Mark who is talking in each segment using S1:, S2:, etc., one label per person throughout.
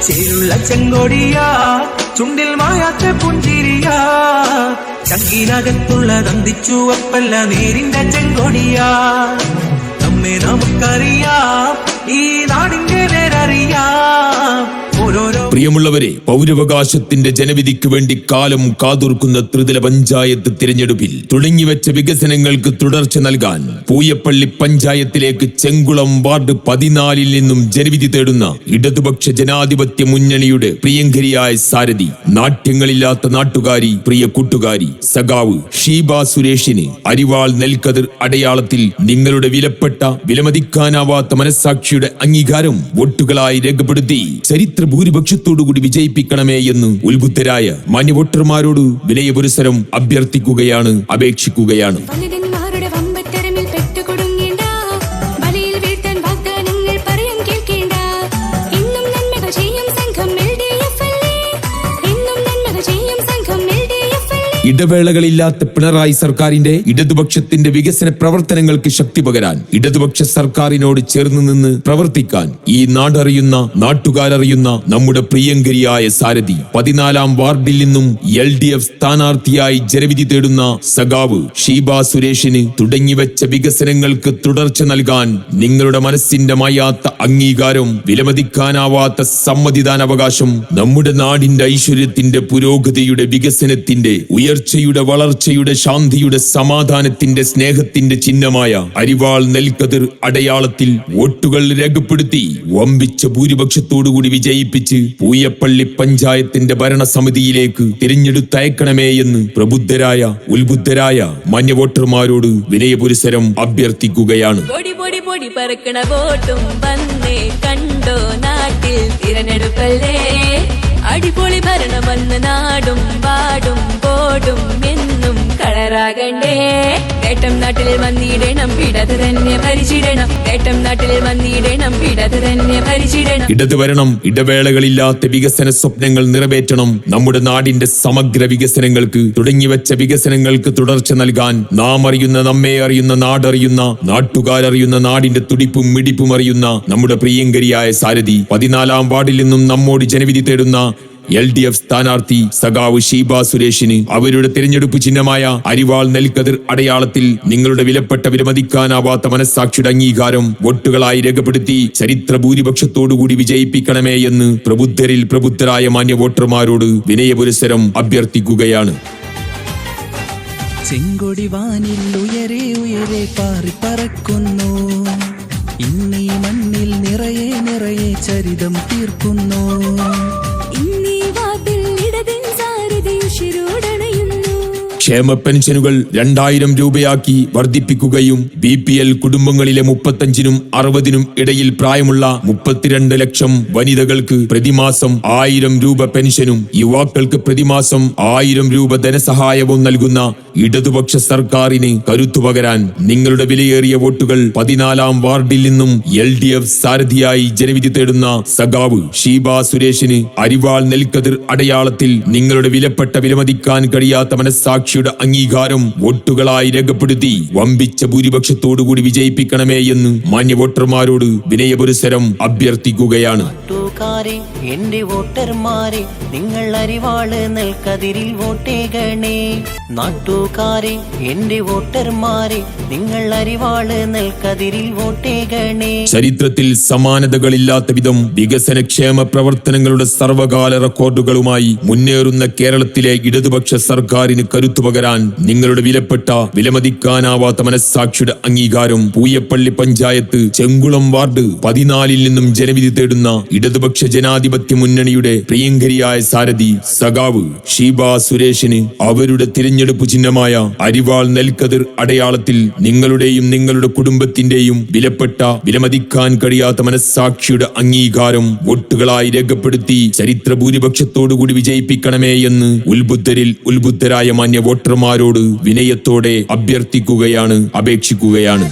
S1: ചേരുള്ള ചെങ്കോടിയാ ചുണ്ടിൽ മായാത്ത പുഞ്ചിരിയാ ചങ്കിനകത്തുള്ള തന്തിച്ചുവപ്പല്ല നേരിന്റെ ചെങ്കോടിയാ നമ്മെ നമുക്കറിയാം ഈ നാടിന്റെ പേരറിയാം.
S2: പ്രിയമുള്ളവരെ, പൗരാവകാശത്തിന്റെ ജനവിധിക്ക് വേണ്ടി കാലം കാതോർക്കുന്ന ത്രിതല പഞ്ചായത്ത് തിരഞ്ഞെടുപ്പിൽ തുടങ്ങിവെച്ച വികസനങ്ങൾക്ക് തുടർച്ച നൽകാൻ പൂയപ്പള്ളി പഞ്ചായത്തിലേക്ക് ചെങ്കുളം വാർഡ് 14 നിന്നും ജനവിധി തേടുന്ന ഇടതുപക്ഷ ജനാധിപത്യ മുന്നണിയുടെ പ്രിയങ്കരിയായ സാരഥി, നാട്യങ്ങളില്ലാത്ത നാട്ടുകാരി, പ്രിയ കൂട്ടുകാരി, സഖാവ് ഷീബ സുരേഷിന് അരിവാൾ നെൽക്കതിർ അടയാളത്തിൽ നിങ്ങളുടെ വിലപ്പെട്ട വിലമതിക്കാനാവാത്ത മനസ്സാക്ഷിയുടെ അംഗീകാരം വോട്ടുകളായി രേഖപ്പെടുത്തി ചരിത്ര ഭൂരിപക്ഷത്തോടുകൂടി വിജയിപ്പിക്കണമേ എന്ന് ഉത്ബുദ്ധരായ മാന്യ വോട്ടർമാരോട് വിനയപുരസരം അഭ്യർത്ഥിക്കുകയാണ്, അപേക്ഷിക്കുകയാണ്. ഇടവേളകളില്ലാത്ത പിണറായി സർക്കാരിന്റെ ഇടതുപക്ഷത്തിന്റെ വികസന പ്രവർത്തനങ്ങൾക്ക് ശക്തി പകരാൻ ഇടതുപക്ഷ സർക്കാരിനോട് ചേർന്ന് നിന്ന് പ്രവർത്തിക്കാൻ ഈ നാടറിയുന്ന നാട്ടുകാരറിയുന്ന നമ്മുടെ പ്രിയങ്കരിയായ സാരഥി 14-ാം വാർഡിൽ നിന്നും LDF സ്ഥാനാർത്ഥിയായി ജനവിധി തേടുന്ന സഖാവ് ഷീബ സുരേഷിന് തുടങ്ങിവെച്ച വികസനങ്ങൾക്ക് തുടർച്ച നൽകാൻ നിങ്ങളുടെ മനസ്സിന്റെ മായാത്ത അംഗീകാരം, വിലമതിക്കാനാവാത്ത സമ്മതിദാനാവകാശം നമ്മുടെ നാടിന്റെ ഐശ്വര്യത്തിന്റെ പുരോഗതിയുടെ വികസനത്തിന്റെ ഉയർച്ചയുടെ വളർച്ചയുടെ ശാന്തിയുടെ സമാധാനത്തിന്റെ സ്നേഹത്തിന്റെ ചിഹ്നമായ അരിവാൾ നെൽക്കതിർ അടയാളത്തിൽ വോട്ടുകൾ രേഖപ്പെടുത്തി വമ്പിച്ച ഭൂരിപക്ഷത്തോടുകൂടി വിജയിപ്പിച്ച് പൂയപ്പള്ളി പഞ്ചായത്തിന്റെ ഭരണസമിതിയിലേക്ക് തിരഞ്ഞെടുത്തയക്കണമേ എന്ന് പ്രബുദ്ധരായ ഉത്ബുദ്ധരായ മാന്യ വോട്ടർമാരോട് വിനയപുരസരം അഭ്യർത്ഥിക്കുകയാണ്.
S3: അടിപൊളി ഭരണം വന്ന് നാടും പാടും പോടും എന്നും കളറാകണ്ടേ. നേട്ടം നാട്ടിൽ വന്നിടണം, ഇടത് തന്നെ ഭരിച്ചിടണം. നേട്ടം നാട്ടിൽ വന്നിടണം, ഇടത് തന്നെ ഭരിച്ചിടണം.
S2: ഇടത് വരണം, ഇടവേളകളില്ലാത്ത വികസന സ്വപ്നങ്ങൾ നിറവേറ്റണം. നമ്മുടെ നാടിന്റെ സമഗ്ര വികസനങ്ങൾക്ക് തുടങ്ങിവെച്ച വികസനങ്ങൾക്ക് തുടർച്ച നൽകാൻ നാം അറിയുന്ന, നമ്മെ അറിയുന്ന, നാടറിയുന്ന, നാട്ടുകാരറിയുന്ന, നാടിന്റെ തുടിപ്പും മിടിപ്പും അറിയുന്ന നമ്മുടെ പ്രിയങ്കരിയായ സാരഥി 14-ാം വാർഡിൽ നിന്നും നമ്മോട് ജനവിധി തേടുന്ന LDF സ്ഥാനാർത്ഥി സഖാവ് ഷീബ സുരേഷിന് അവരുടെ തിരഞ്ഞെടുപ്പ് ചിഹ്നമായ അരിവാൾ നെൽക്കതിർ അടയാളത്തിൽ നിങ്ങളുടെ വിലപ്പെട്ട വിലമതിക്കാനാവാത്ത മനസ്സാക്ഷിയുടെ അംഗീകാരം വോട്ടുകളായി രേഖപ്പെടുത്തി ചരിത്ര ഭൂരിപക്ഷത്തോടുകൂടി വിജയിപ്പിക്കണമേ എന്ന് പ്രബുദ്ധരിൽ പ്രബുദ്ധരായ മാന്യ വോട്ടർമാരോട് വിനയപുരസരം അഭ്യർത്ഥിക്കുകയാണ്.
S4: ചെങ്കൊടി വാനിൽ ഉയരെ ഉയരെ പാറിപ്പറക്കുന്നു, ഇന്നീ മണ്ണിൽ നിറയെ നിറയെ ചരിതം തീർക്കുന്നു.
S2: ക്ഷേമ പെൻഷനുകൾ 2000 രൂപയാക്കി വർദ്ധിപ്പിക്കുകയും BPL കുടുംബങ്ങളിലെ 35-നും 60-നും ഇടയിൽ പ്രായമുള്ള 32 ലക്ഷം വനിതകൾക്ക് പ്രതിമാസം 1000 രൂപ പെൻഷനും യുവാക്കൾക്ക് പ്രതിമാസം 1000 രൂപ ധനസഹായവും നൽകുന്ന ഇടതുപക്ഷ സർക്കാരിന് കരുത്തുപകരാൻ നിങ്ങളുടെ വിലയേറിയ വോട്ടുകൾ 14-ാം വാർഡിൽ നിന്നും LDF സാരഥിയായി ജനവിധി തേടുന്ന സഖാവ് ഷീബ സുരേഷിന് അരിവാൾ നെൽക്കതിർ അടയാളത്തിൽ നിങ്ങളുടെ വിലപ്പെട്ട വിലമതിക്കാൻ കഴിയാത്ത മനസ്സാക്ഷി അംഗീകാരം വോട്ടുകളായി രേഖപ്പെടുത്തി വമ്പിച്ച ഭൂരിപക്ഷത്തോടുകൂടി വിജയിപ്പിക്കണമേ എന്ന് മാന്യ വോട്ടർമാരോട് വിനയപുരസരം അഭ്യർത്ഥിക്കുകയാണ്.
S5: എന്റെ വോട്ടർമാരെ, നിങ്ങൾ അരിവാള് നെൽക്കതിരിൽ വോട്ടേകണേ. നാട്ടുകാരെ, എന്റെ വോട്ടർമാരെ, നിങ്ങൾ അരിവാള് നെൽക്കതിരിൽ വോട്ടേകണേ.
S2: ചരിത്രത്തിൽ സമാനതകളില്ലാത്ത വിധം വികസനക്ഷേമ പ്രവർത്തനങ്ങളുടെ സർവകാല റെക്കോർഡുകളുമായി മുന്നേറുന്ന കേരളത്തിലെ ഇടതുപക്ഷ സർക്കാരിന് കരുത്തുപകരാൻ നിങ്ങളുടെ വിലപ്പെട്ട വിലമതിക്കാനാവാത്ത മനസ്സാക്ഷിയുടെ അംഗീകാരം പൂയപ്പള്ളി പഞ്ചായത്ത് ചെങ്കുളം വാർഡ് 14 നിന്നും ജനവിധി തേടുന്ന ഇടതുപക്ഷ ജനാധിപത്യ മുന്നണിയുടെ പ്രിയങ്കരിയായ സാരഥി സഖാവ് ഷീബ സുരേഷിന് അവരുടെ തിരഞ്ഞെടുപ്പ് ചിഹ്നമായ അരിവാൾ നെൽക്കതിർ അടയാളത്തിൽ നിങ്ങളുടെയും നിങ്ങളുടെ കുടുംബത്തിന്റെയും വിലപ്പെട്ട വിലമതിക്കാൻ കഴിയാത്ത മനസ്സാക്ഷിയുടെ അംഗീകാരം വോട്ടുകളായി രേഖപ്പെടുത്തി ചരിത്ര ഭൂരിപക്ഷത്തോടുകൂടി വിജയിപ്പിക്കണമേ എന്ന് ഉത്ബുദ്ധരിൽ ഉത്ബുദ്ധരായ മാന്യ വോട്ടർമാരോട് വിനയത്തോടെ അഭ്യർത്ഥിക്കുകയാണ്, അപേക്ഷിക്കുകയാണ്.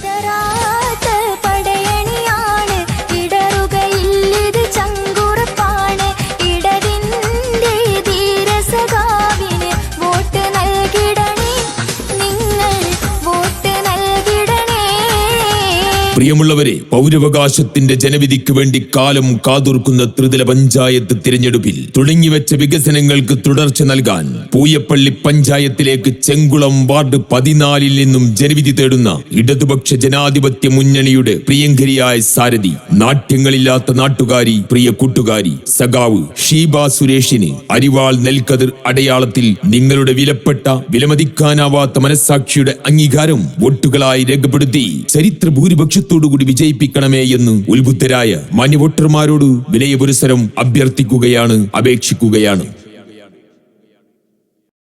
S2: പ്രിയമുള്ളവരെ, പൗരാവകാശത്തിന്റെ ജനവിധിക്ക് വേണ്ടി കാലം കാതോർക്കുന്ന ത്രിതല പഞ്ചായത്ത് തിരഞ്ഞെടുപ്പിൽ തുടങ്ങിവെച്ച വികസനങ്ങൾക്ക് തുടർച്ച നൽകാൻ പൂയപ്പള്ളി പഞ്ചായത്തിലേക്ക് ചെങ്കുളം വാർഡ് 14 നിന്നും ജനവിധി തേടുന്ന ഇടതുപക്ഷ ജനാധിപത്യ മുന്നണിയുടെ പ്രിയങ്കരിയായ സാരഥി, നാട്യങ്ങളില്ലാത്ത നാട്ടുകാരി, പ്രിയ കൂട്ടുകാരി, സഖാവ് ഷീബ സുരേഷിന് അരിവാൾ നെൽക്കതിർ അടയാളത്തിൽ നിങ്ങളുടെ വിലപ്പെട്ട, വിലമതിക്കാനാവാത്ത മനസ്സാക്ഷിയുടെ അംഗീകാരം വോട്ടുകളായി രേഖപ്പെടുത്തി ചരിത്ര ഭൂരിപക്ഷത്തോടുകൂടി വിജയിപ്പിക്കണമേ എന്ന് ഉത്ബുദ്ധരായ മാന്യ വോട്ടർമാരോട് വിനയപുരസരം അഭ്യർത്ഥിക്കുകയാണ്, അപേക്ഷിക്കുകയാണ്.